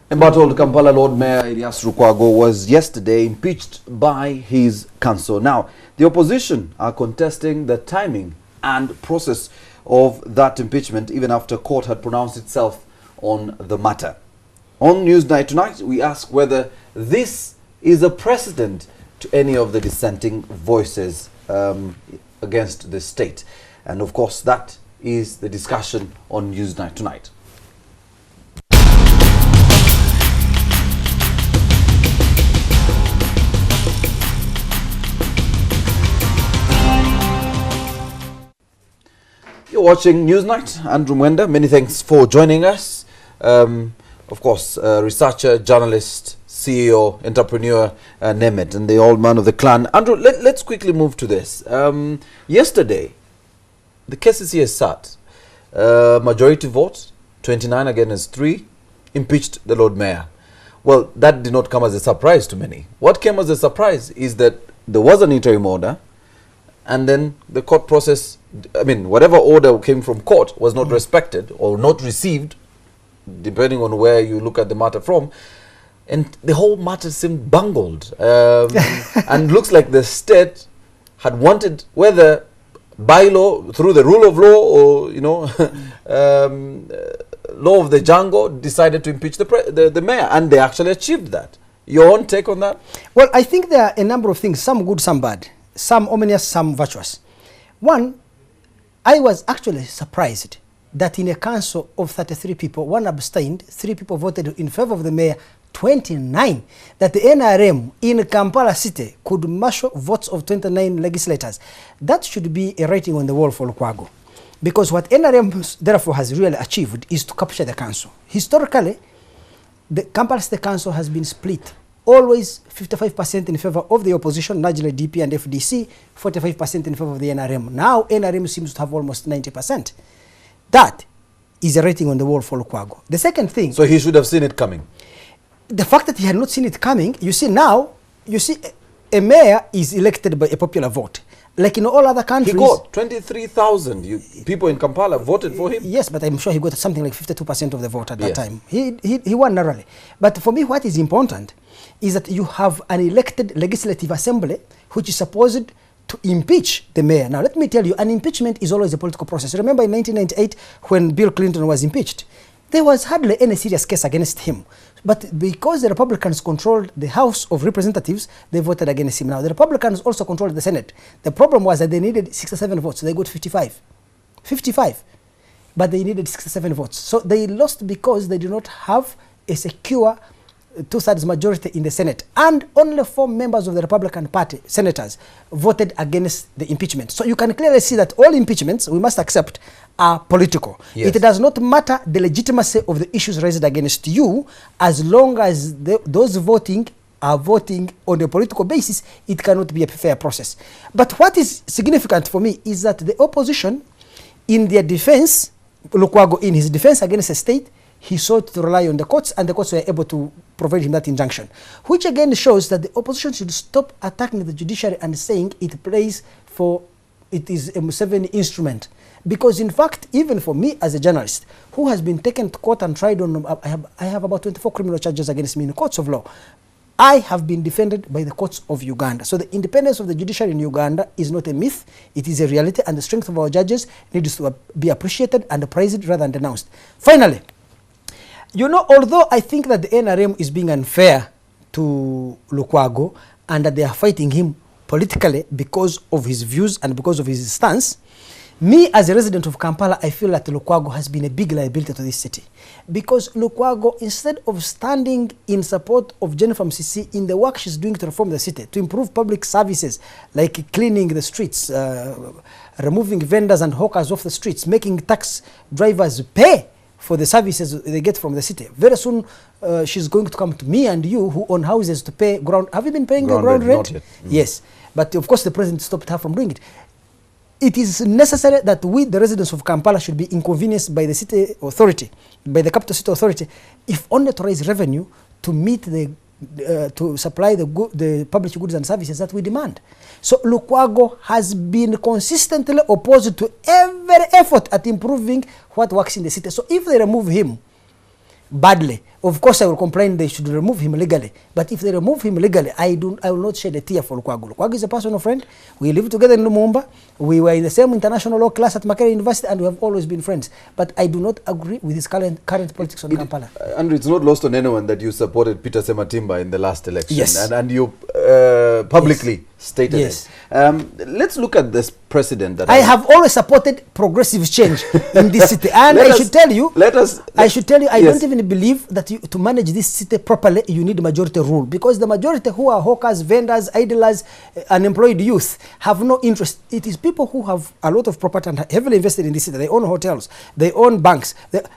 Embattled Kampala Lord Mayor Erias Lukwago was yesterday impeached by his council. Now, the opposition are contesting the timing and process of that impeachment even after court had pronounced itself on the matter. On Newsnight tonight, we ask whether this is a precedent to any of the dissenting voices against the state. And of course, that is the discussion on Newsnight tonight. You're watching Newsnight. Andrew Mwenda, many thanks for joining us. Of course, researcher, journalist, CEO, entrepreneur, Nemet, and the old man of the clan. Andrew, let's quickly move to this. Yesterday, the KCC has sat. Majority vote, 29 against 3, impeached the Lord Mayor. Well, that did not come as a surprise to many. What came as a surprise is that there was an interim order, and then the court process, I mean, whatever order came from court was not respected or not received, depending on where you look at the matter from. And the whole matter seemed bungled. And looks like the state had wanted, whether by law, through the rule of law, or, you know, law of the jungle, decided to impeach the mayor. And they actually achieved that. Your own take on that? Well, I think there are a number of things, some good, some bad. Some ominous, some virtuous. One, I was actually surprised that in a council of 33 people, 1 abstained, 3 people voted in favor of the mayor, 29, that the NRM in Kampala city could marshal votes of 29 legislators. That should be a writing on the wall for Lukwago. Because what NRM therefore has really achieved is to capture the council. Historically, the Kampala City Council has been split. Always 55% in favor of the opposition, largely DP and FDC, 45% in favor of the NRM. Now NRM seems to have almost 90%. That is a rating on the wall for Lukwago. The second thing... So he should have seen it coming. The fact that he had not seen it coming, you see now, you see a mayor is elected by a popular vote. Like in all other countries... He got 23,000 people in Kampala voted for him. Yes, but I'm sure he got something like 52% of the vote at that time. He won narrowly. But for me, what is important is that you have an elected legislative assembly which is supposed to impeach the mayor. Now, let me tell you, an impeachment is always a political process. Remember in 1998 when Bill Clinton was impeached, there was hardly any serious case against him. But because the Republicans controlled the House of Representatives, they voted against him. Now, the Republicans also controlled the Senate. The problem was that they needed 67 votes. They got 55. 55. But they needed 67 votes. So they lost because they did not have a secure 2/3 majority in the Senate. And only 4 members of the Republican Party, senators, voted against the impeachment. So you can clearly see that all impeachments, we must accept, are political. Yes. It does not matter the legitimacy of the issues raised against you, as long as those voting are voting on a political basis, it cannot be a fair process. But what is significant for me is that the opposition, in their defense, Lukwago, in his defense against the state, he sought to rely on the courts, and the courts were able to provide him that injunction, which again shows that the opposition should stop attacking the judiciary and saying it plays for, it is a Museveni instrument. Because in fact, even for me as a journalist who has been taken to court and tried on, I have about 24 criminal charges against me in the courts of law. I have been defended by the courts of Uganda. So the independence of the judiciary in Uganda is not a myth, it is a reality, and the strength of our judges needs to be appreciated and praised rather than denounced. Finally, you know, although I think that the NRM is being unfair to Lukwago and that they are fighting him politically because of his views and because of his stance, me as a resident of Kampala, I feel that Lukwago has been a big liability to this city. Because Lukwago, instead of standing in support of Jennifer Msisi in the work she's doing to reform the city, to improve public services like cleaning the streets, removing vendors and hawkers off the streets, making tax drivers pay for the services they get from the city. Very soon, she's going to come to me and you who own houses to pay ground. Have you been paying the ground rent? Not yet. Yes. But of course, the president stopped her from doing it. It is necessary that we, the residents of Kampala, should be inconvenienced by the city authority, by the capital city authority, if only to raise revenue to meet the to supply the public goods and services that we demand. So Lukwago has been consistently opposed to every effort at improving what works in the city. So if they remove him, badly, of course I will complain they should remove him legally. But if they remove him legally, I will not shed a tear for Lukwago. Lukwago is a personal friend. We live together in Lumumba. We were in the same international law class at Makerere University, and we have always been friends. But I do not agree with his current politics on Kampala. And it's not lost on anyone that you supported Peter Sematimba in the last election. Yes. And you publicly stated Yes. it. Let's look at this precedent that I have always supported progressive change in this city, and I should tell you, I don't even believe that to manage this city properly, you need majority rule, because the majority who are hawkers, vendors, idlers, unemployed youth have no interest. It is people who have a lot of property and heavily invested in this city. They own hotels, they own banks.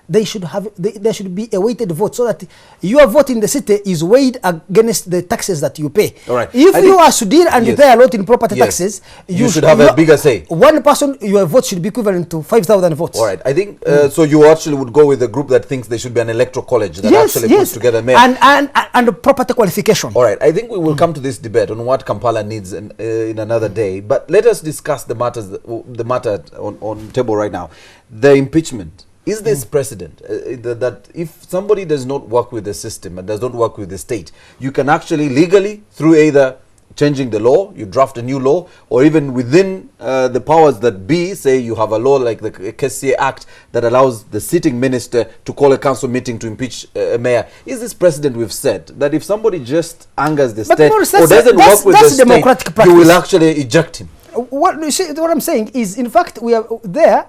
There should be a weighted vote, so that your vote in the city is weighed against the taxes that you pay. All right. If you are Sudir and you pay a lot in property taxes, you should have a bigger say. One person, your vote should be equivalent to 5,000 votes. All right. I think so. You actually would go with a group that thinks there should be an electoral college that actually puts together mayor and property qualification. All right. I think we will come to this debate on what Kampala needs in another day. But let us discuss the matter on table right now. The impeachment. Is this precedent that if somebody does not work with the system and does not work with the state, you can actually legally, through either changing the law, you draft a new law, or even within the powers that be, say you have a law like the KCA Act that allows the sitting minister to call a council meeting to impeach a mayor. Is this precedent we've set that if somebody just angers the state or doesn't work with the state, you will actually eject him? What I'm saying is, in fact, we are there.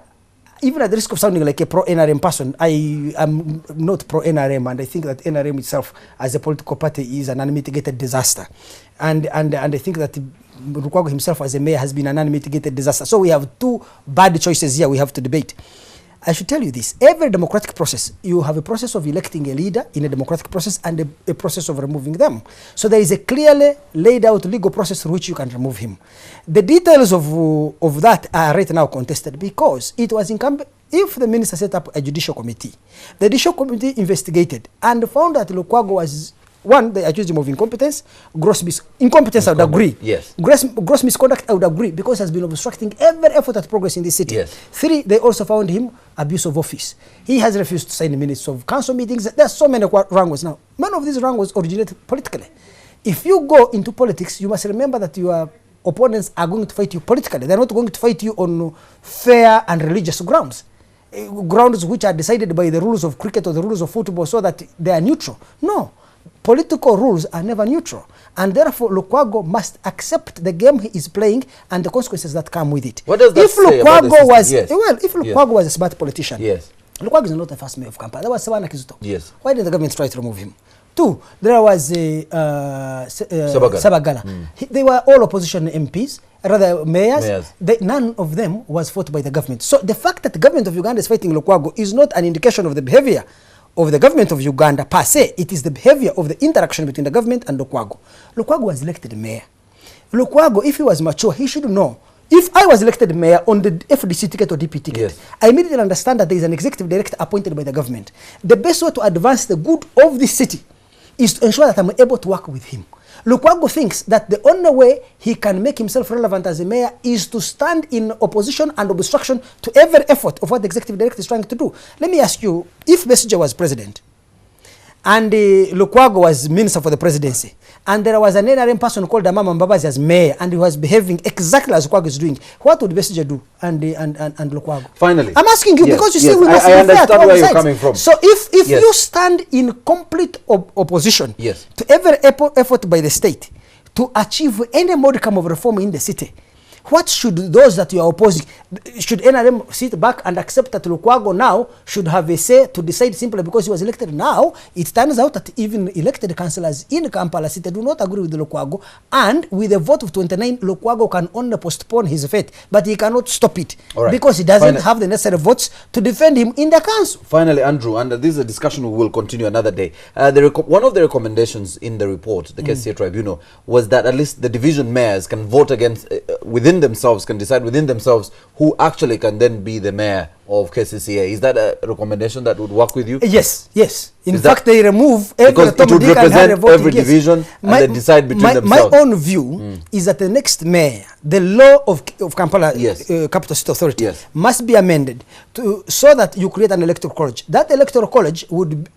Even at the risk of sounding like a pro-NRM person, I am not pro-NRM, and I think that NRM itself as a political party is an unmitigated disaster. And I think that Lukwago himself as a mayor has been an unmitigated disaster. So we have two bad choices here we have to debate. I should tell you this. Every democratic process, you have a process of electing a leader in a democratic process and a process of removing them. So there is a clearly laid out legal process through which you can remove him. The details of that are right now contested, because it was incumbent. If the minister set up a judicial committee, the judicial committee investigated and found that Lukwago was, one, they accused him of incompetence, incompetence, I would agree. Yes. Gross misconduct, I would agree, because he has been obstructing every effort at progress in this city. Yes. 3, they also found him abuse of office. He has refused to sign the minutes of council meetings. There are so many wrangles now. None of these wrangles originated politically. If you go into politics, you must remember that your opponents are going to fight you politically. They're not going to fight you on fair and religious grounds. Grounds which are decided by the rules of cricket or the rules of football, so that they are neutral. No. Political rules are never neutral, and therefore Lukwago must accept the game he is playing and the consequences that come with it. What does that say about the system? If Lukwago was a smart politician, Lukwago is not the first mayor of Kampala. There was Savannah Kizuto. Yes. Why did the government try to remove him? 2, there was Sabagala. They were all opposition MPs, rather mayors. None of them was fought by the government. So the fact that the government of Uganda is fighting Lukwago is not an indication of the behavior of the government of Uganda per se. It is the behavior of the interaction between the government and Lukwago. Lukwago was elected mayor. Lukwago, if he was mature, he should know. If I was elected mayor on the FDC ticket or DP ticket, I immediately understand that there is an executive director appointed by the government. The best way to advance the good of this city is to ensure that I'm able to work with him. Lukwago thinks that the only way he can make himself relevant as a mayor is to stand in opposition and obstruction to every effort of what the executive director is trying to do. Let me ask you, if Besigye was president and Lukwago was minister for the presidency, and there was an NRM person called Amama Mbabazi as mayor, and he was behaving exactly as Lukwago is doing, what would Besigye do and Lukwago? Finally, I'm asking you because you see we must I understand where you're sides. coming from. So if you stand in complete opposition to every effort by the state to achieve any modicum of reform in the city, what should those that you are opposing, should NRM sit back and accept that Lukwago now should have a say to decide simply because he was elected? Now, it turns out that even elected councillors in Kampala City do not agree with Lukwago, and with a vote of 29, Lukwago can only postpone his fate, but he cannot stop it because he doesn't have the necessary votes to defend him in the council. Finally, Andrew, and this is a discussion we will continue another day. One of the recommendations in the report, the KCA Tribunal, was that at least the division mayors can vote against, within themselves, can decide within themselves who actually can then be the mayor of KCCA. Is that a recommendation that would work with you? Yes, yes. In Is fact, that- they remove every Because it would represent every division and they decide between themselves. My own view is that the next mayor, the law of Kampala, Yes. Capital City Authority, Yes. must be amended so that you create an electoral college. That electoral college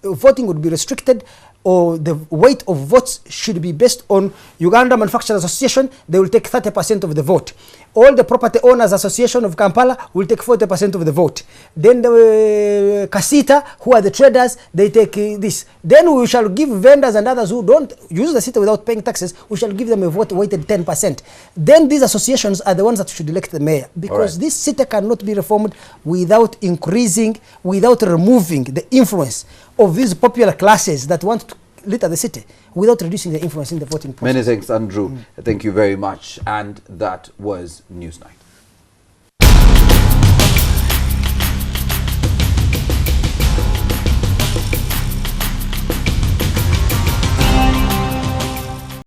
voting would be restricted, or the weight of votes should be based on Uganda Manufacturers Association. They will take 30% of the vote. All the Property Owners Association of Kampala will take 40% of the vote. Then the Kasita, who are the traders, they take this. Then we shall give vendors and others who don't use the city without paying taxes, we shall give them a vote weighted 10%. Then these associations are the ones that should elect the mayor, because this city cannot be reformed without increasing, without removing the influence of these popular classes that want to litter the city, without reducing the influence in the voting process. Many thanks, Andrew. Thank you very much. And that was Newsnight.